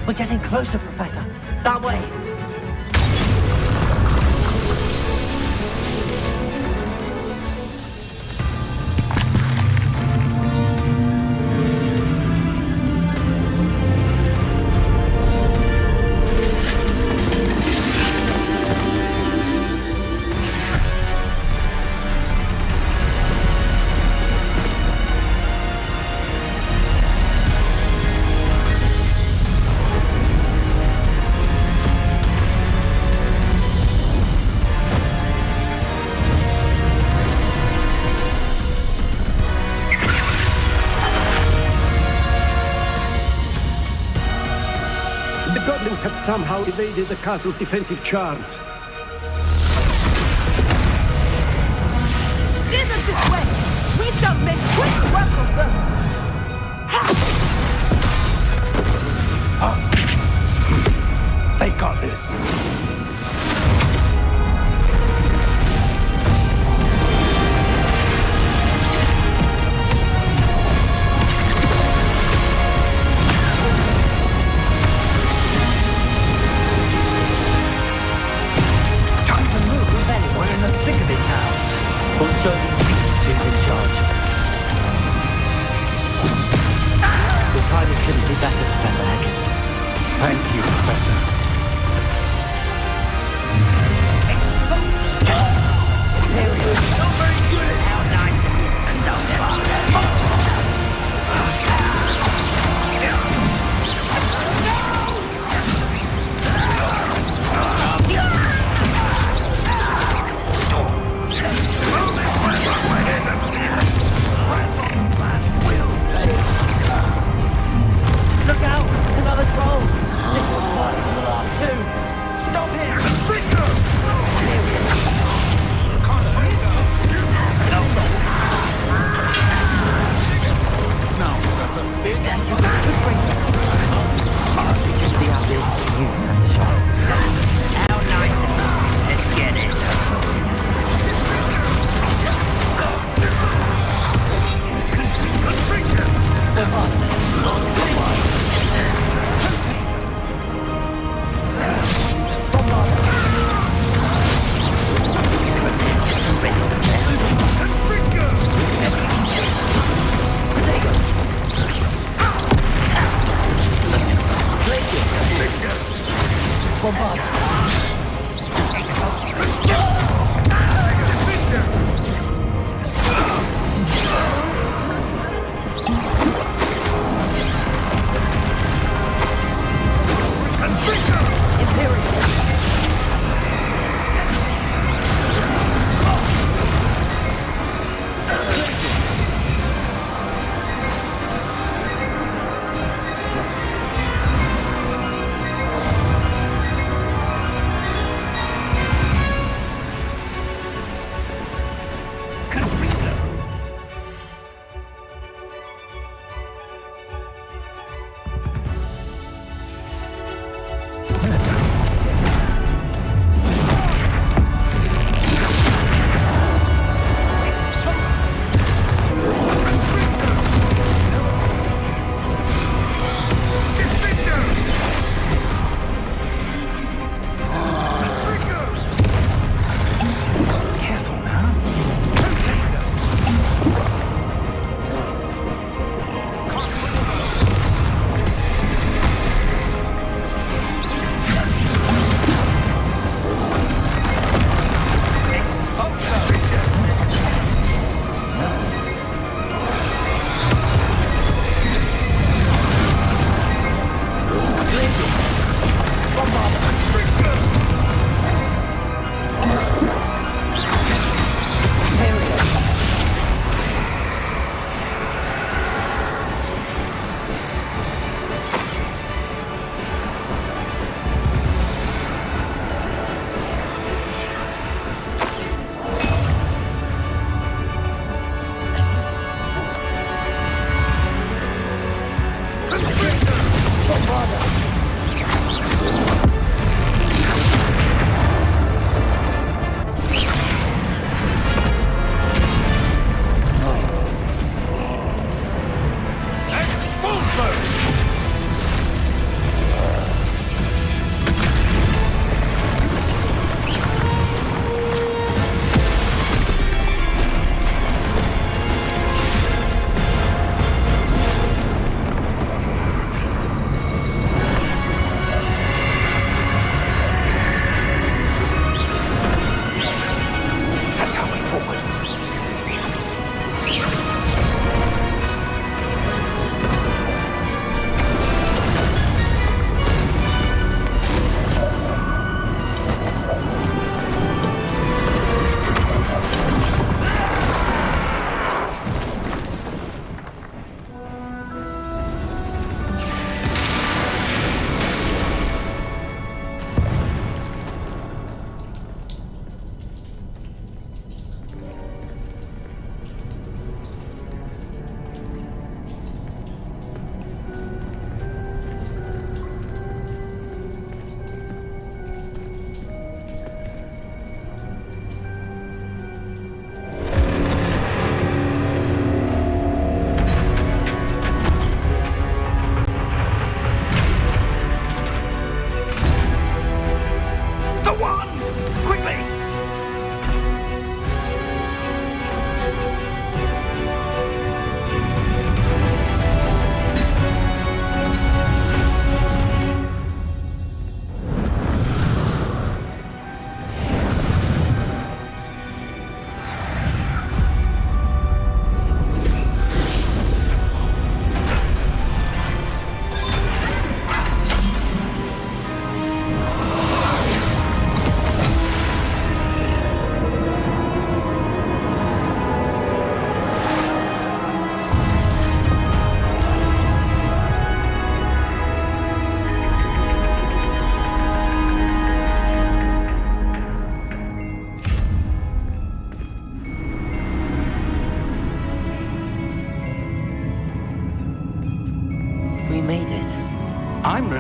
We're getting closer, Professor. That way. The goblins have somehow evaded the castle's defensive charms. Steer them this way! We shall make quick work of them! They got this.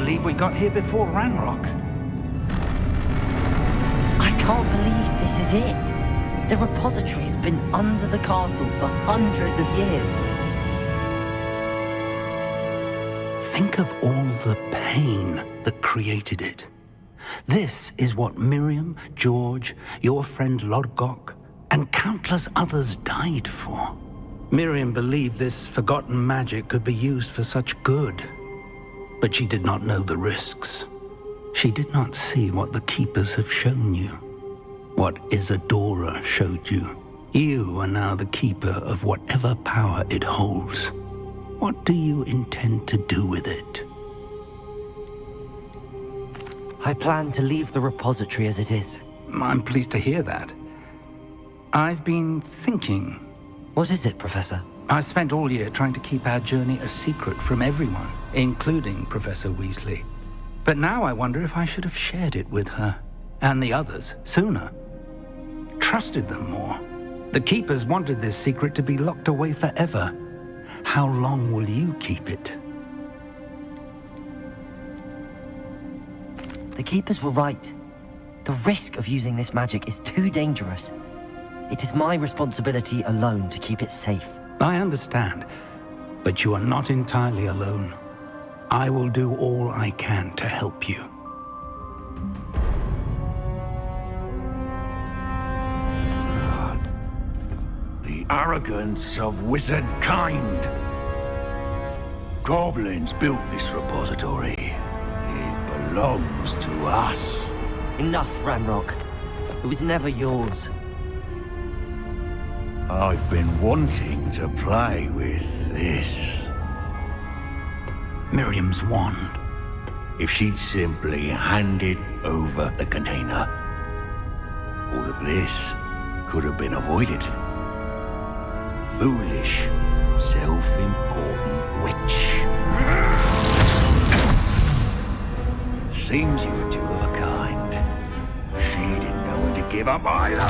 believe we got here before Ranrock. I can't believe this is it. The repository has been under the castle for hundreds of years. Think of all the pain that created it. This is what Miriam, George, your friend Lodgok, and countless others died for. Miriam believed this forgotten magic could be used for such good, but she did not know the risks. She did not see what the Keepers have shown you, what Isadora showed you. You are now the Keeper of whatever power it holds. What do you intend to do with it? I plan to leave the repository as it is. I'm pleased to hear that. I've been thinking. What is it, Professor? I spent all year trying to keep our journey a secret from everyone, including Professor Weasley. But now I wonder if I should have shared it with her, and the others, sooner. Trusted them more. The Keepers wanted this secret to be locked away forever. How long will you keep it? The Keepers were right. The risk of using this magic is too dangerous. It is my responsibility alone to keep it safe. I understand, but you are not entirely alone. I will do all I can to help you. The arrogance of wizard kind. Goblins built this repository. It belongs to us. Enough, Ranrock. It was never yours. I've been wanting to play with this. Miriam's wand. If she'd simply handed over the container, all of this could have been avoided. Foolish, self-important witch. Seems you were two of a kind. She didn't know when to give up either.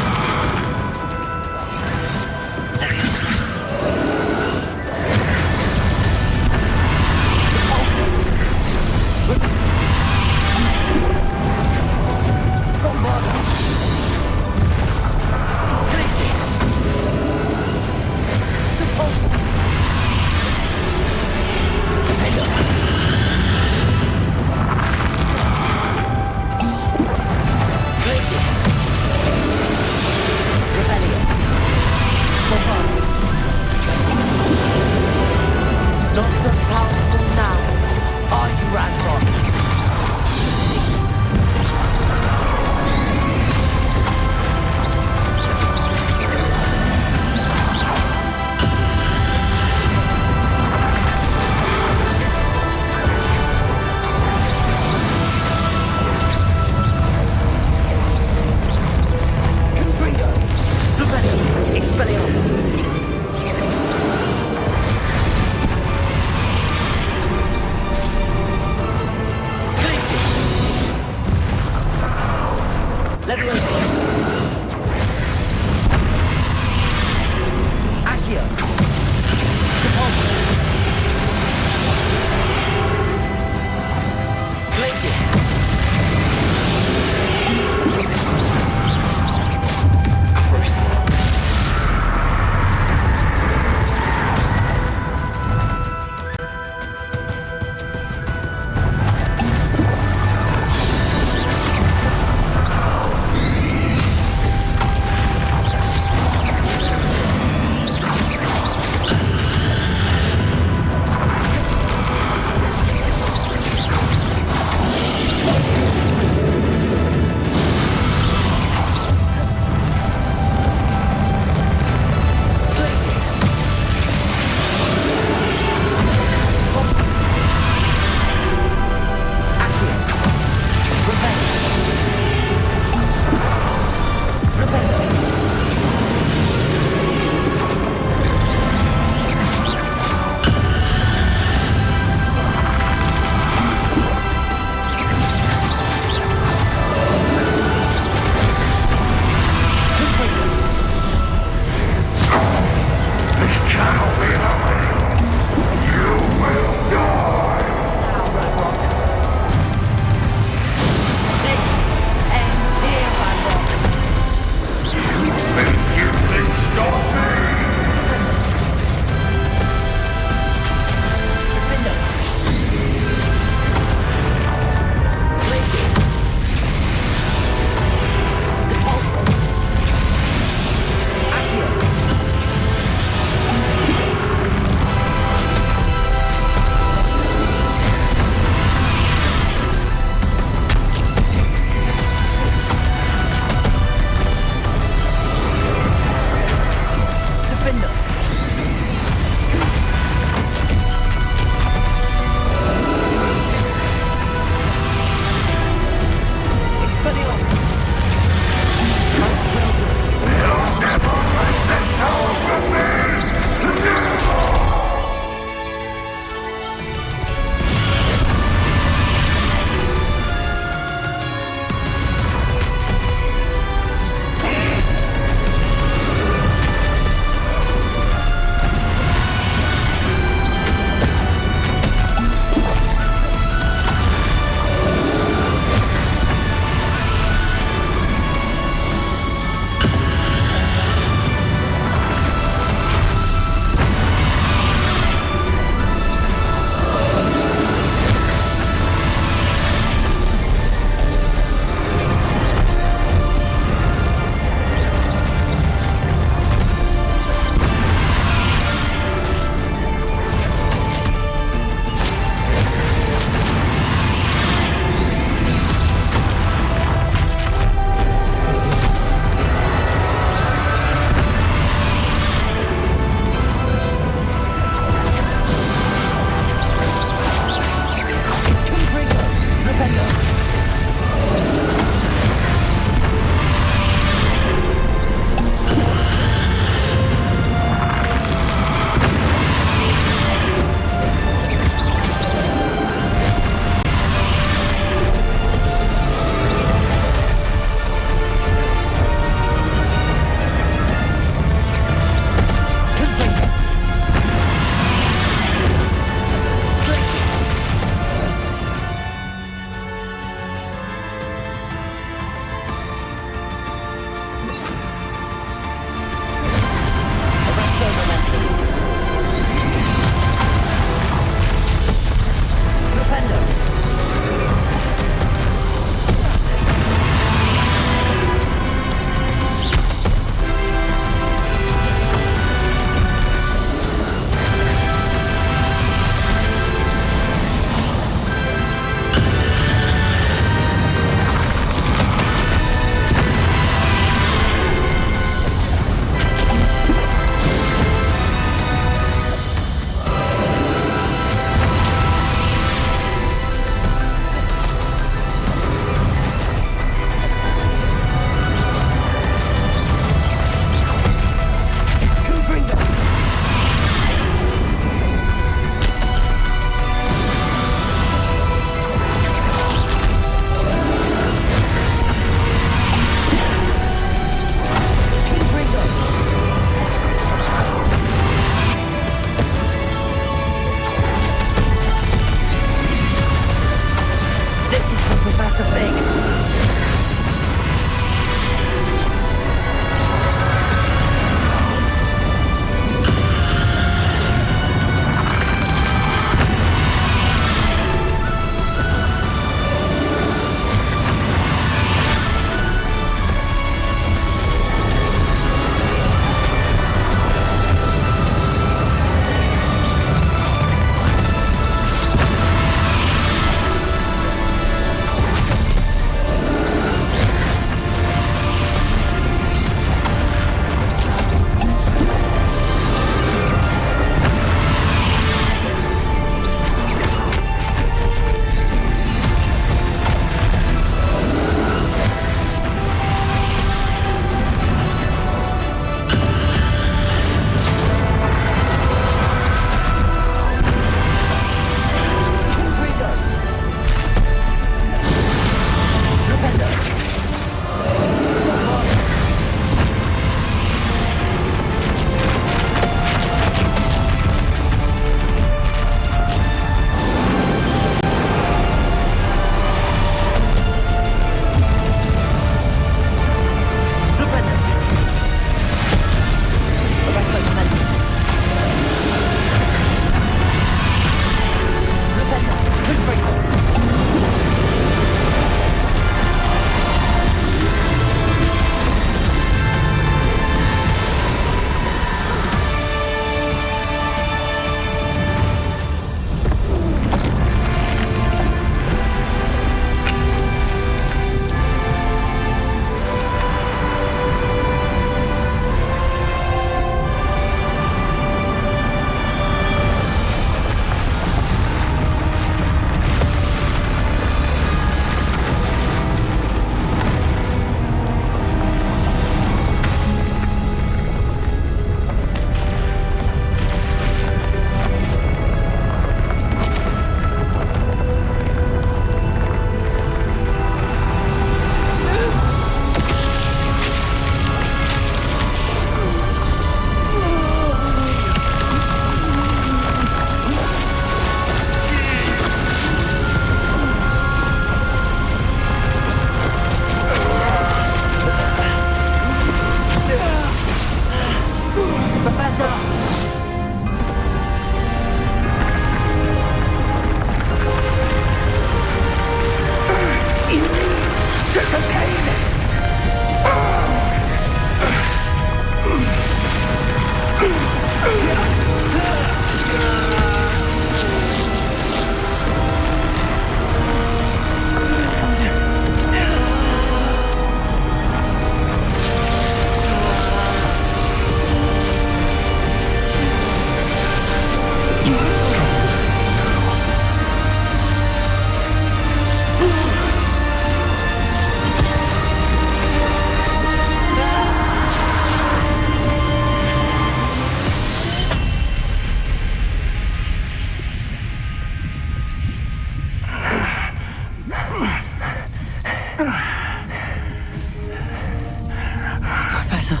Professor?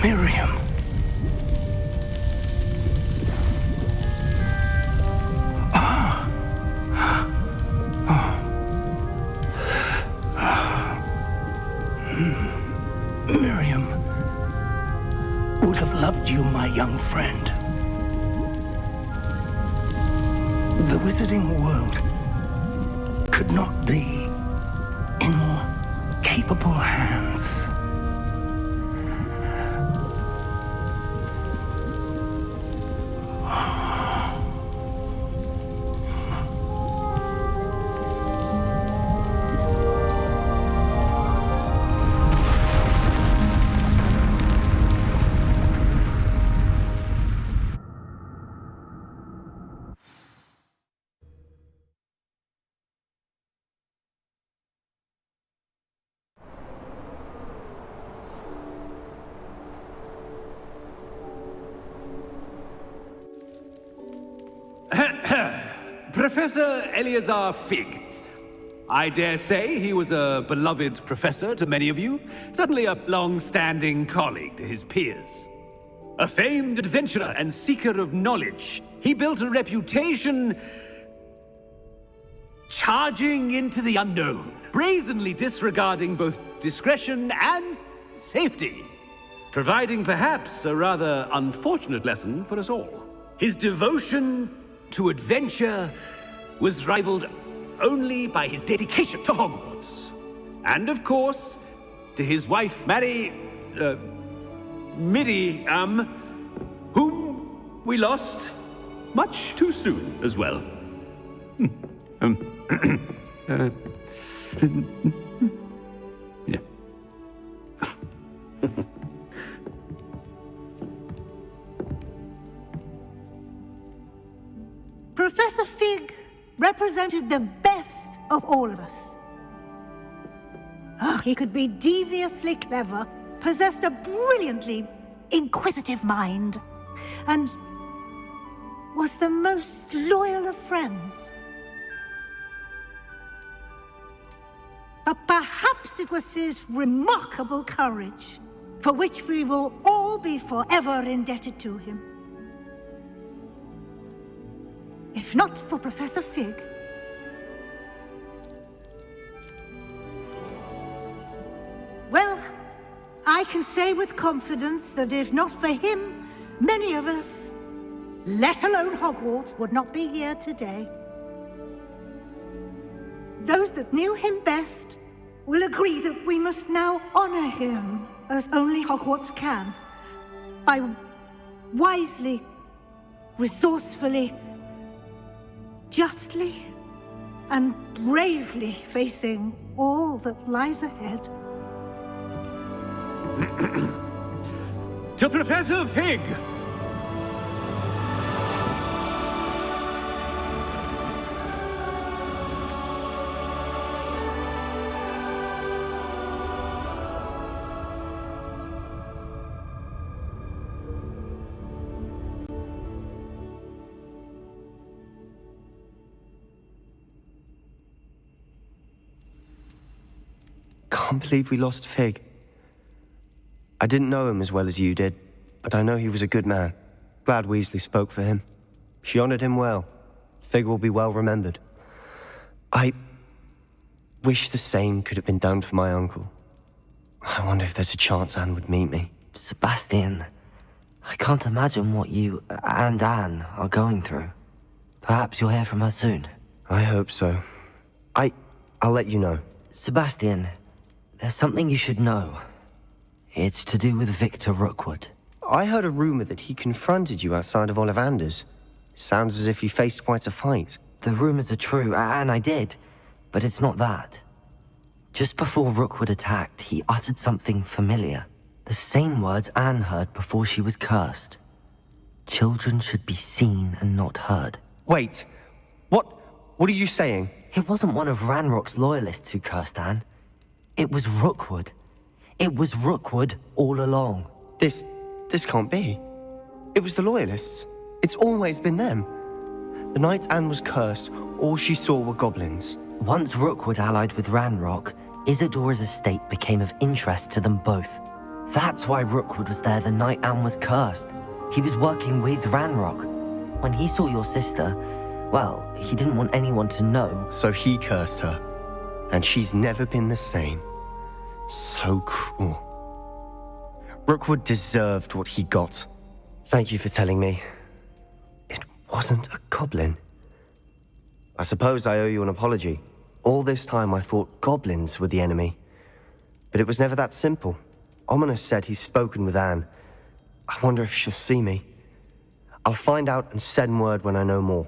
Miriam. Miriam would have loved you, my young friend. The wizarding world could not be in more capable hands. Professor Eleazar Fig. I dare say he was a beloved professor to many of you, certainly a long-standing colleague to his peers. A famed adventurer and seeker of knowledge, he built a reputation charging into the unknown, brazenly disregarding both discretion and safety, providing perhaps a rather unfortunate lesson for us all. His devotion to adventure was rivaled only by his dedication to Hogwarts. And of course, to his wife, Midi, whom we lost much too soon as well. Yeah. Professor Fig represented the best of all of us. He could be deviously clever, possessed a brilliantly inquisitive mind, and was the most loyal of friends. But perhaps it was his remarkable courage, for which we will all be forever indebted to him. If not for Professor Fig, well, I can say with confidence that if not for him, many of us, let alone Hogwarts, would not be here today. Those that knew him best will agree that we must now honor him as only Hogwarts can, by wisely, resourcefully, justly and bravely facing all that lies ahead. To Professor Fig! Can't believe we lost Fig. I didn't know him as well as you did, but I know he was a good man. Glad Weasley spoke for him. She honored him well. Fig will be well remembered. I wish the same could have been done for my uncle. I wonder if there's a chance Anne would meet me. Sebastian, I can't imagine what you and Anne are going through. Perhaps you'll hear from her soon. I hope so. I'll let you know. Sebastian, there's something you should know. It's to do with Victor Rookwood. I heard a rumor that he confronted you outside of Ollivander's. Sounds as if he faced quite a fight. The rumors are true, and I did, but it's not that. Just before Rookwood attacked, he uttered something familiar. The same words Anne heard before she was cursed. Children should be seen and not heard. Wait, what are you saying? It wasn't one of Ranrock's loyalists who cursed Anne. It was Rookwood. It was Rookwood all along. This can't be. It was the Loyalists. It's always been them. The night Anne was cursed, all she saw were goblins. Once Rookwood allied with Ranrock, Isadora's estate became of interest to them both. That's why Rookwood was there the night Anne was cursed. He was working with Ranrock. When he saw your sister, well, he didn't want anyone to know. So he cursed her, and she's never been the same. So cruel. Rookwood deserved what he got. Thank you for telling me. It wasn't a goblin. I suppose I owe you an apology. All this time I thought goblins were the enemy. But it was never that simple. Ominous said he's spoken with Anne. I wonder if she'll see me. I'll find out and send word when I know more.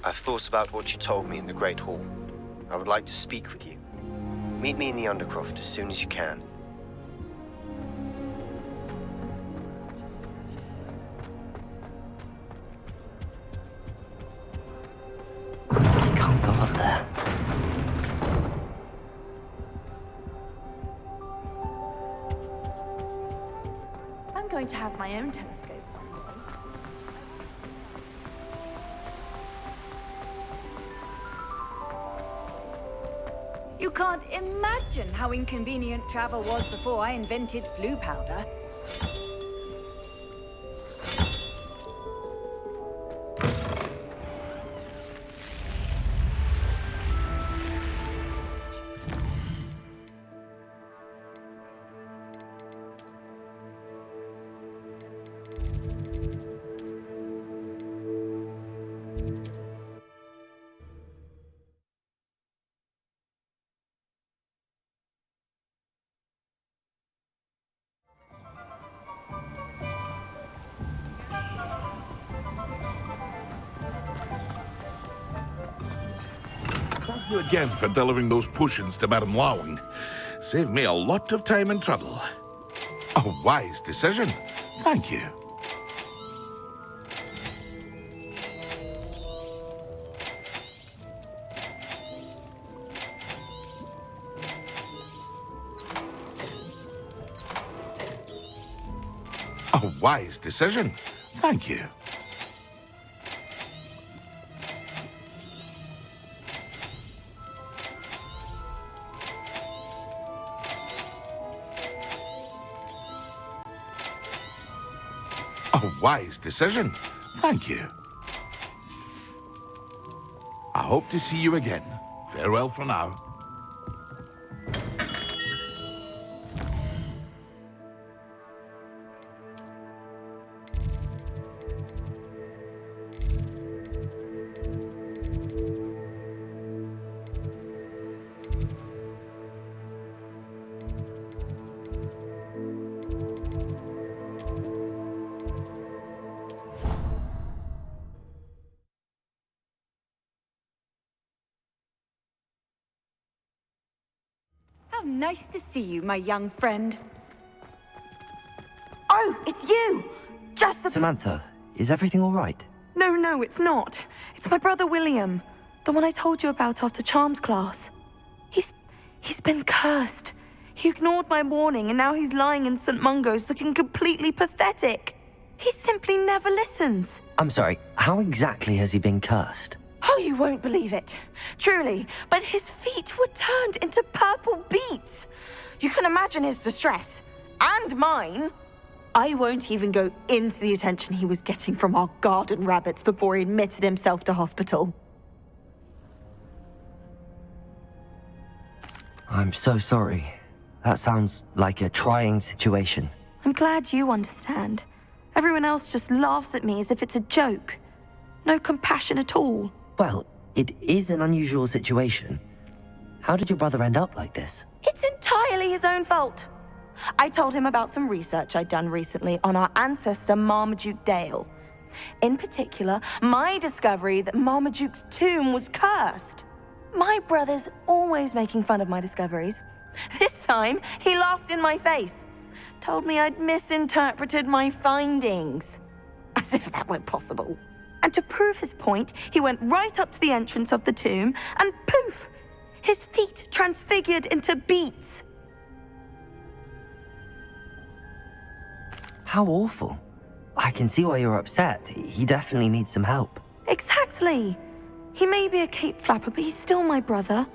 I've thought about what you told me in the Great Hall. I would like to speak with you. Meet me in the Undercroft as soon as you can. I can't go up there. I'm going to have my own telescope. You can't imagine how inconvenient travel was before I invented flu powder. Thank you again for delivering those potions to Madame Lawing. Saved me a lot of time and trouble. A wise decision. Thank you. A wise decision. Thank you. A wise decision. Thank you. I hope to see you again. Farewell for now. How nice to see you, my young friend. Oh, it's you! Just the... Samantha, is everything all right? No, it's not. It's my brother William. The one I told you about after Charms class. He's been cursed. He ignored my warning and now he's lying in St. Mungo's looking completely pathetic. He simply never listens. I'm sorry, how exactly has he been cursed? Oh, you won't believe it. Truly, but his feet were turned into purple beets. You can imagine his distress. And mine. I won't even go into the attention he was getting from our garden rabbits before he admitted himself to hospital. I'm so sorry. That sounds like a trying situation. I'm glad you understand. Everyone else just laughs at me as if it's a joke. No compassion at all. Well, it is an unusual situation. How did your brother end up like this? It's entirely his own fault. I told him about some research I'd done recently on our ancestor Marmaduke Dale. In particular, my discovery that Marmaduke's tomb was cursed. My brother's always making fun of my discoveries. This time, he laughed in my face. Told me I'd misinterpreted my findings. As if that were possible. And to prove his point, he went right up to the entrance of the tomb and poof! His feet transfigured into beets. How awful. I can see why you're upset. He definitely needs some help. Exactly. He may be a cape flapper, but he's still my brother.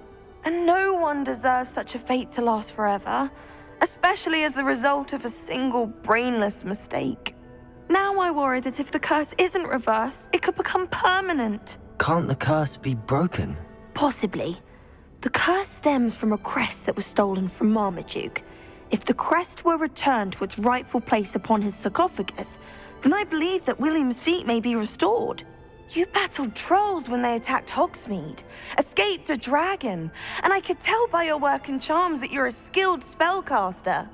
And no one deserves such a fate to last forever, especially as the result of a single brainless mistake. Now I worry that if the curse isn't reversed, it could become permanent. Can't the curse be broken? Possibly. The curse stems from a crest that was stolen from Marmaduke. If the crest were returned to its rightful place upon his sarcophagus, then I believe that William's feet may be restored. You battled trolls when they attacked Hogsmeade, escaped a dragon, and I could tell by your work and charms that you're a skilled spellcaster.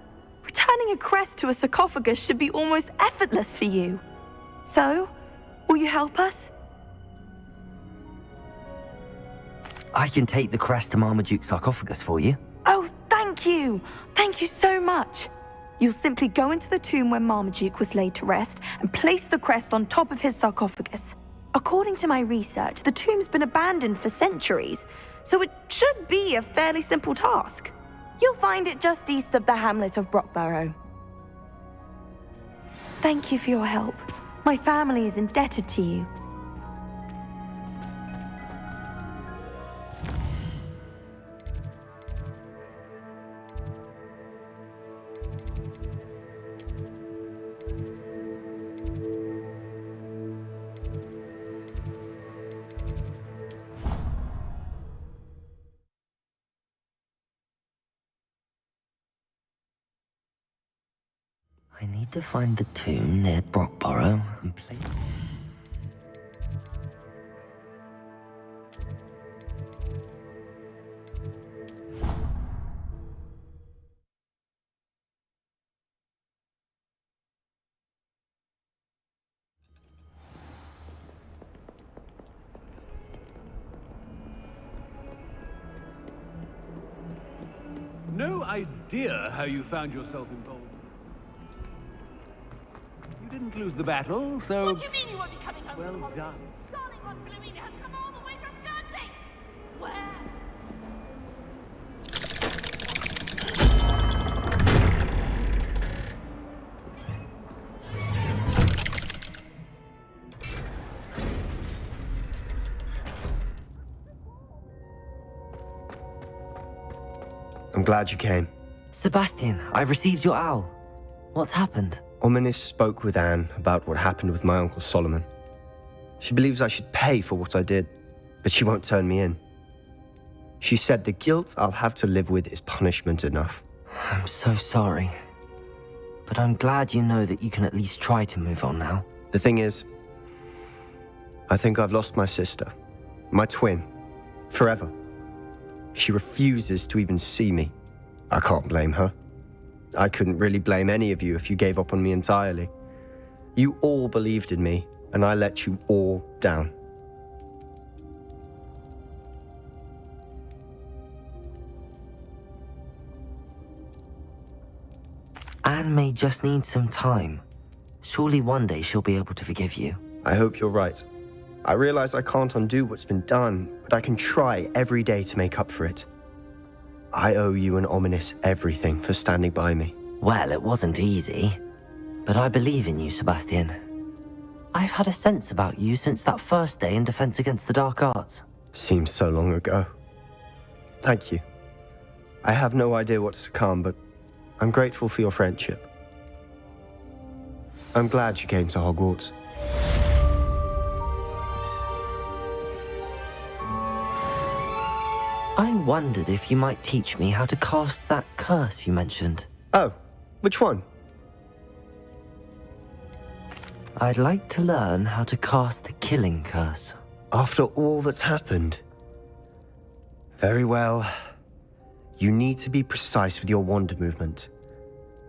Returning a crest to a sarcophagus should be almost effortless for you. So, will you help us? I can take the crest to Marmaduke's sarcophagus for you. Oh, thank you! Thank you so much! You'll simply go into the tomb where Marmaduke was laid to rest and place the crest on top of his sarcophagus. According to my research, the tomb's been abandoned for centuries, so it should be a fairly simple task. You'll find it just east of the hamlet of Brockborough. Thank you for your help. My family is indebted to you. I need to find the tomb near Brockborough and place... No idea how you found yourself involved. You didn't lose the battle, so... What do you mean you won't be coming home? Well done. Darling Aunt Philomena has come all the way from Guernsey! Where? I'm glad you came. Sebastian, I've received your owl. What's happened? Ominis spoke with Anne about what happened with my Uncle Solomon. She believes I should pay for what I did, but she won't turn me in. She said the guilt I'll have to live with is punishment enough. I'm so sorry. But I'm glad you know that you can at least try to move on now. The thing is, I think I've lost my sister, my twin, forever. She refuses to even see me. I can't blame her. I couldn't really blame any of you if you gave up on me entirely. You all believed in me, and I let you all down. Anne may just need some time. Surely one day she'll be able to forgive you. I hope you're right. I realize I can't undo what's been done, but I can try every day to make up for it. I owe you and Ominis everything for standing by me. Well, it wasn't easy, but I believe in you, Sebastian. I've had a sense about you since that first day in Defense Against the Dark Arts. Seems so long ago. Thank you. I have no idea what's to come, but I'm grateful for your friendship. I'm glad you came to Hogwarts. I wondered if you might teach me how to cast that curse you mentioned. Oh, which one? I'd like to learn how to cast the killing curse. After all that's happened? Very well. You need to be precise with your wand movement.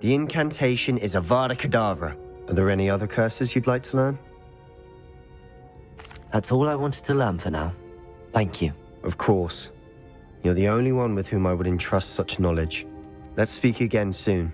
The incantation is Avada Kedavra. Are there any other curses you'd like to learn? That's all I wanted to learn for now. Thank you. Of course. You're the only one with whom I would entrust such knowledge. Let's speak again soon.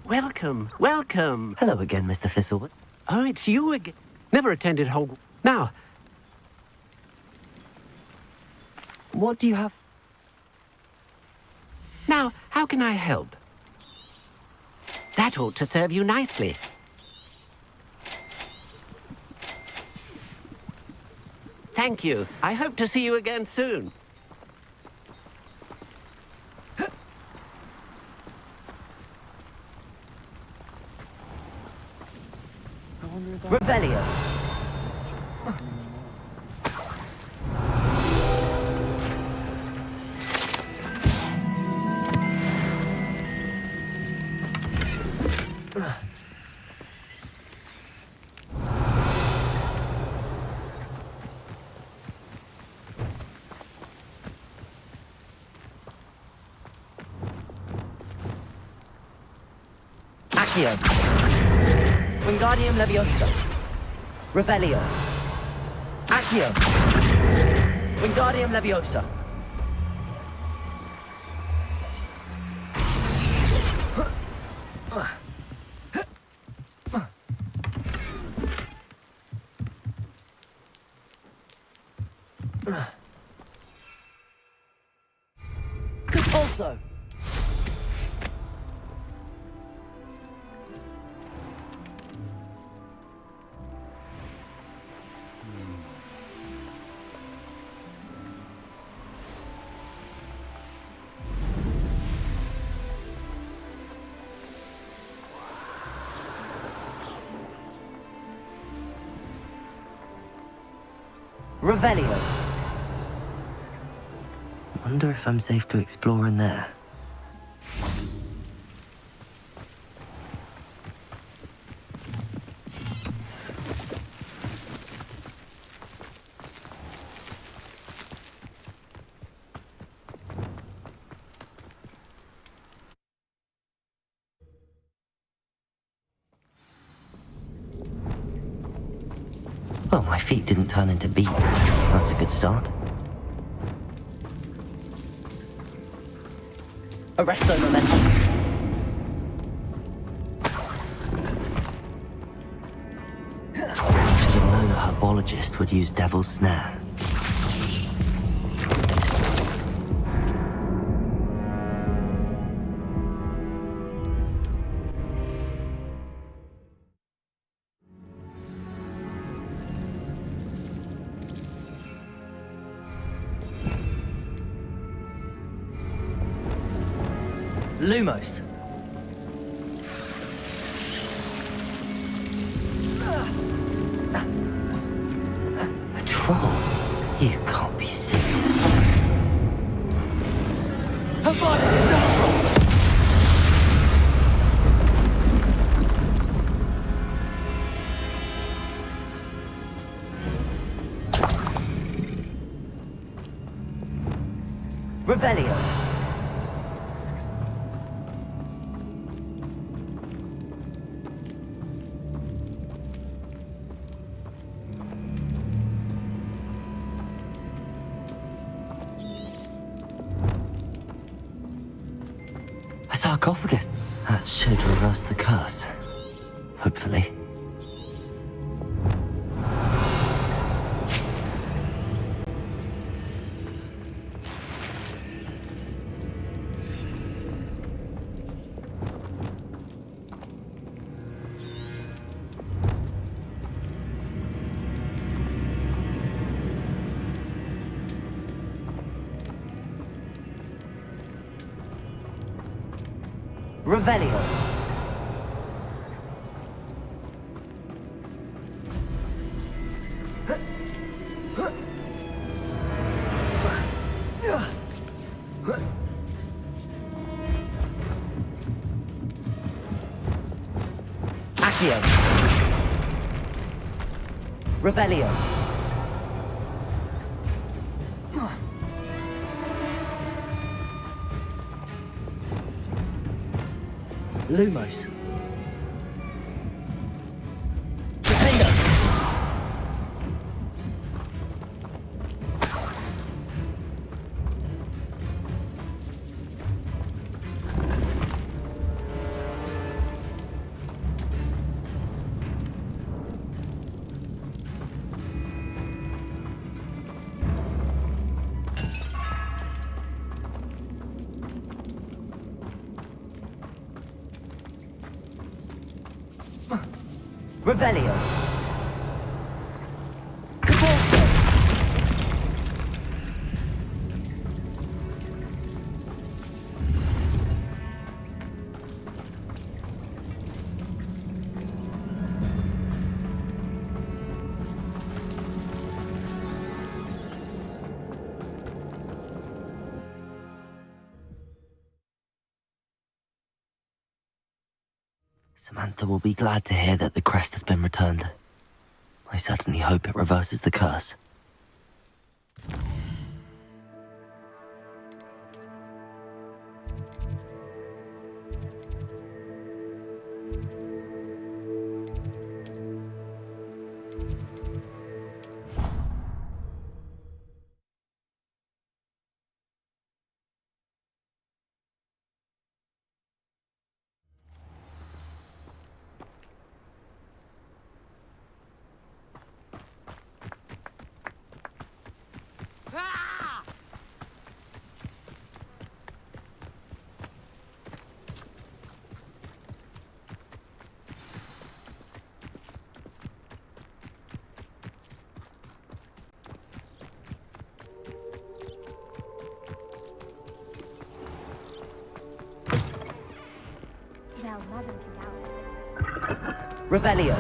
Welcome, welcome. Hello again, Mr. Thistlewood. Oh, it's you again. Never attended Hogwarts. Now, What do you have? how can I help? That ought to serve you nicely. Thank you. I hope to see you again soon. Revelio. Accio. Wingardium Leviosa. Revelio. Accio. Wingardium Leviosa. Also. Revelio. Wonder if I'm safe to explore in there. Well, my feet didn't turn into beads. That's a good start. Arresto Momentum. Should have known a herbologist would use Devil's Snare. Lumos. A troll? You can't be serious. Revelio. A sarcophagus. That should reverse the curse. Hopefully. Revelio. Accio. Revelio. Lumos. Defendo. Revelio. Samantha will be glad to hear that the crest has been returned. I certainly hope it reverses the curse. Revelio.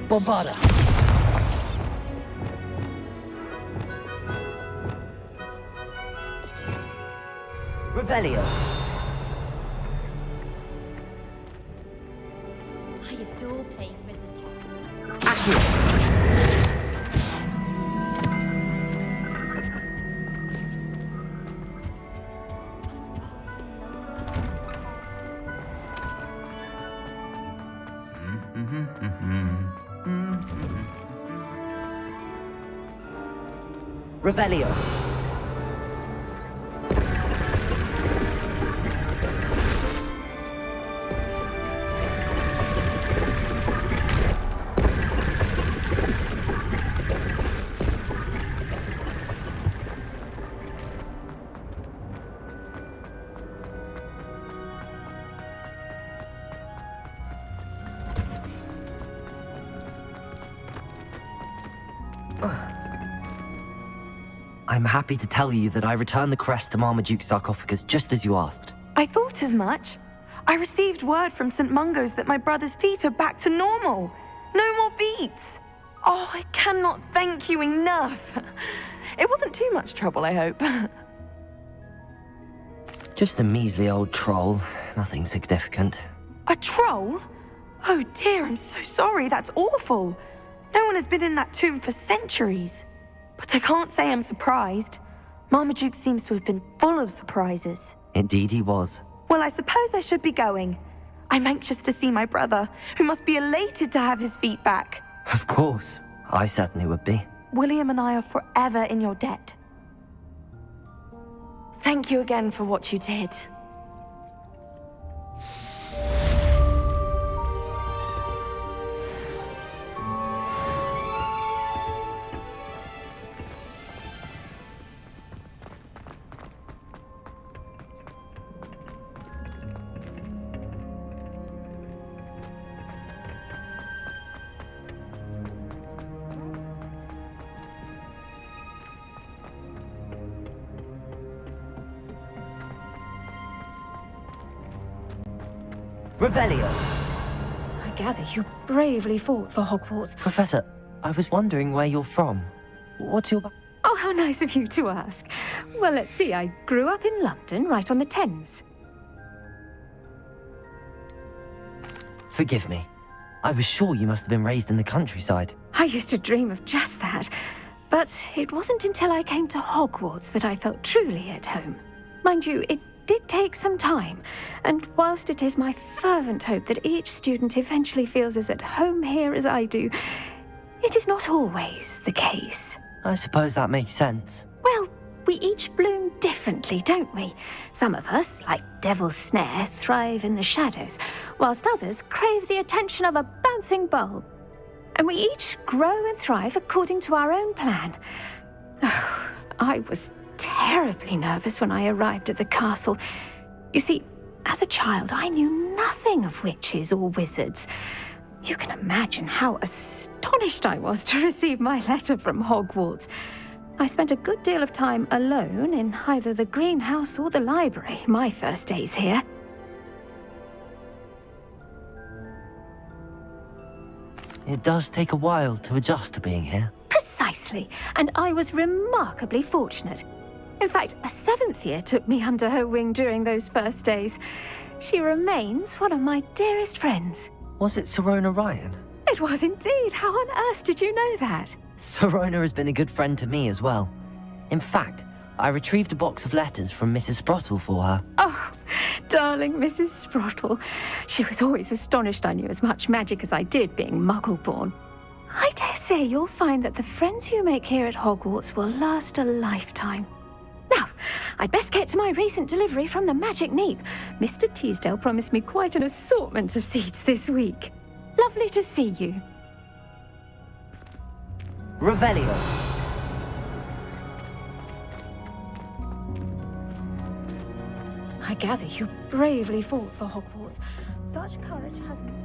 Bombarda. Revelio. I adore playing Mrs. Chess. Accio. Revelio. I'm happy to tell you that I returned the crest to Marmaduke's sarcophagus just as you asked. I thought as much. I received word from St. Mungo's that my brother's feet are back to normal. No more beats! Oh, I cannot thank you enough. It wasn't too much trouble, I hope. Just a measly old troll. Nothing significant. A troll? Oh dear, I'm so sorry. That's awful. No one has been in that tomb for centuries. But I can't say I'm surprised. Marmaduke seems to have been full of surprises. Indeed he was. Well, I suppose I should be going. I'm anxious to see my brother, who must be elated to have his feet back. Of course. I certainly would be. William and I are forever in your debt. Thank you again for what you did. Revelio! I gather you bravely fought for Hogwarts. Professor, I was wondering where you're from. What's your... Oh, how nice of you to ask. Well, let's see. I grew up in London, right on the Thames. Forgive me. I was sure you must have been raised in the countryside. I used to dream of just that. But it wasn't until I came to Hogwarts that I felt truly at home. Mind you, it did take some time, and whilst it is my fervent hope that each student eventually feels as at home here as I do, it is not always the case. I suppose that makes sense. Well, we each bloom differently, don't we? Some of us, like Devil's Snare, thrive in the shadows, whilst others crave the attention of a bouncing bulb. And we each grow and thrive according to our own plan. Oh, I was terribly nervous when I arrived at the castle. You see, as a child, I knew nothing of witches or wizards. You can imagine how astonished I was to receive my letter from Hogwarts. I spent a good deal of time alone in either the greenhouse or the library my first days here. It does take a while to adjust to being here. Precisely, and I was remarkably fortunate. In fact, a 7th year took me under her wing during those first days. She remains one of my dearest friends. Was it Serona Ryan? It was indeed. How on earth did you know that? Serona has been a good friend to me as well. In fact, I retrieved a box of letters from Mrs. Sprottle for her. Oh, darling Mrs. Sprottle. She was always astonished I knew as much magic as I did, being Muggle-born. I dare say you'll find that the friends you make here at Hogwarts will last a lifetime. Now, I'd best get to my recent delivery from the Magic Neep. Mr. Teasdale promised me quite an assortment of seeds this week. Lovely to see you. Revelio. I gather you bravely fought for Hogwarts. Such courage hasn't...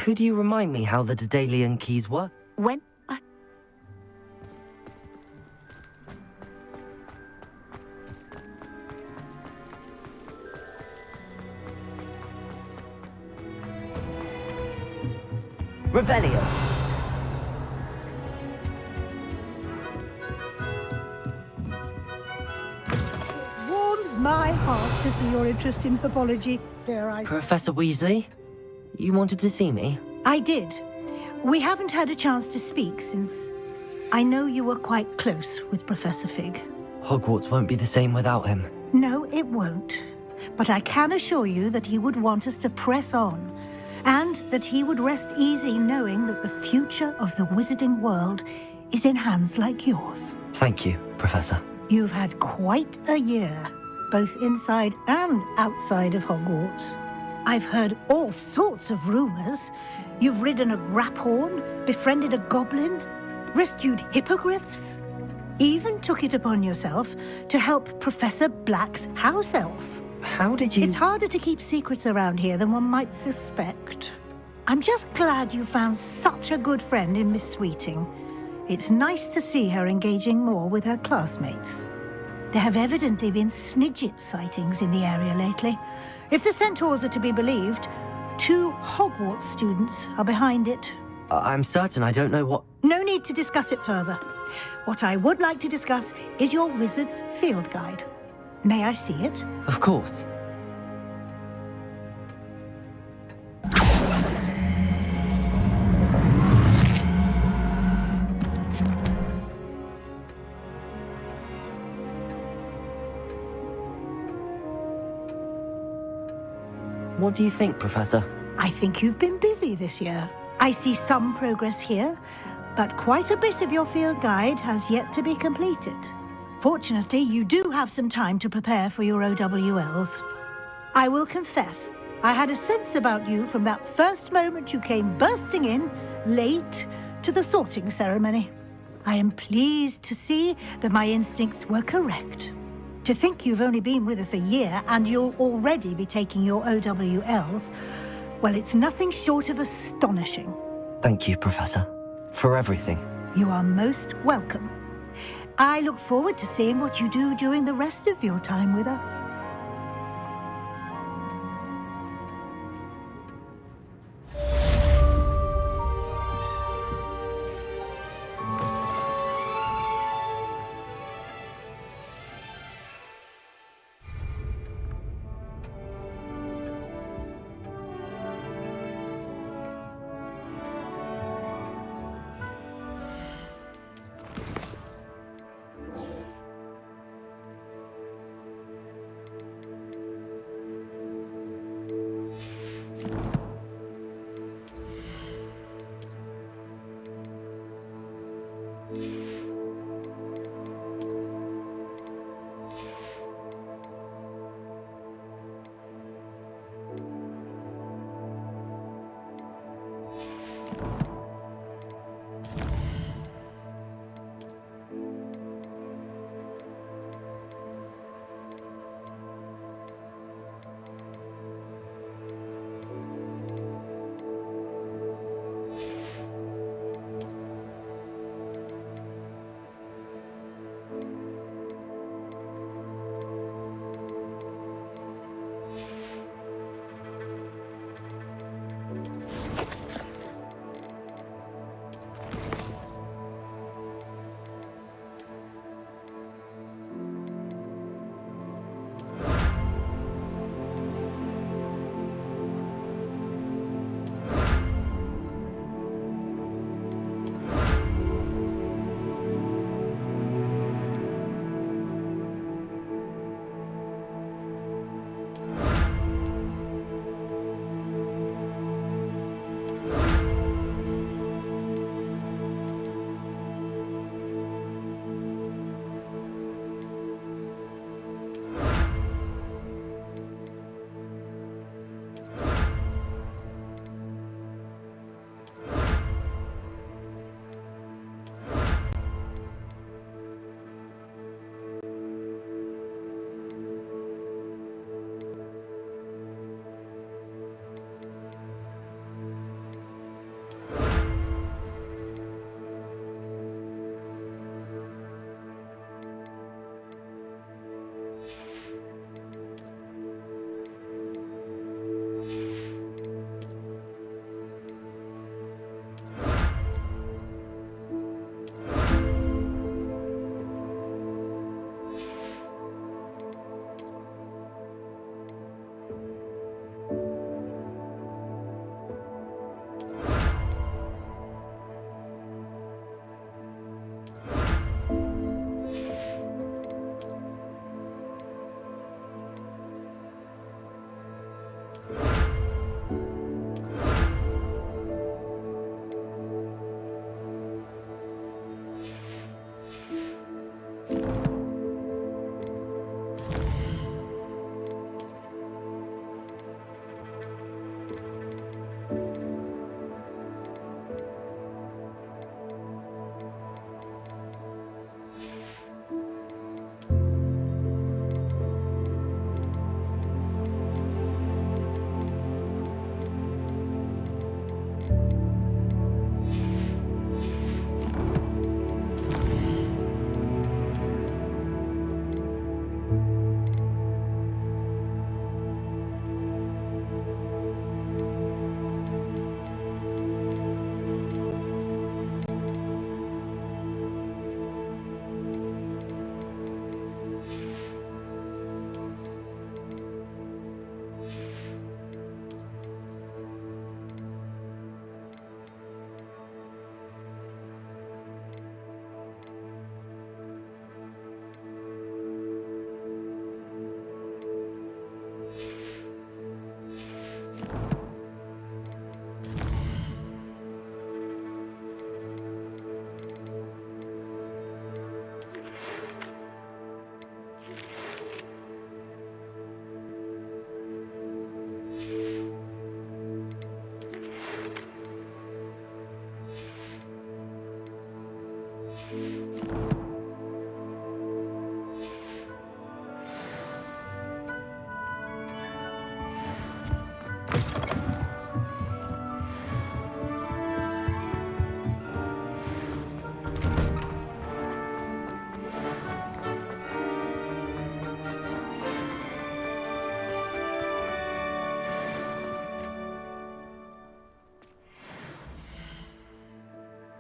Could you remind me how the Daedalian keys work? When... Revelio. Warms my heart to see your interest in herbology, dare I say. Professor Weasley? You wanted to see me? I did. We haven't had a chance to speak since I know you were quite close with Professor Fig. Hogwarts won't be the same without him. No, it won't. But I can assure you that he would want us to press on, and that he would rest easy knowing that the future of the wizarding world is in hands like yours. Thank you, Professor. You've had quite a year, both inside and outside of Hogwarts. I've heard all sorts of rumors. You've ridden a graphorn, befriended a goblin, rescued hippogriffs, even took it upon yourself to help Professor Black's house elf. How did you... It's harder to keep secrets around here than one might suspect. I'm just glad you found such a good friend in Miss Sweeting. It's nice to see her engaging more with her classmates. There have evidently been Snidget sightings in the area lately. If the centaurs are to be believed, 2 Hogwarts students are behind it. I'm certain I don't know what... No need to discuss it further. What I would like to discuss is your wizard's field guide. May I see it? Of course. What do you think, Professor? I think you've been busy this year. I see some progress here, but quite a bit of your field guide has yet to be completed. Fortunately, you do have some time to prepare for your OWLs. I will confess, I had a sense about you from that first moment you came bursting in, late, to the sorting ceremony. I am pleased to see that my instincts were correct. To think you've only been with us a year and you'll already be taking your OWLs, well, it's nothing short of astonishing. Thank you, Professor, for everything. You are most welcome. I look forward to seeing what you do during the rest of your time with us.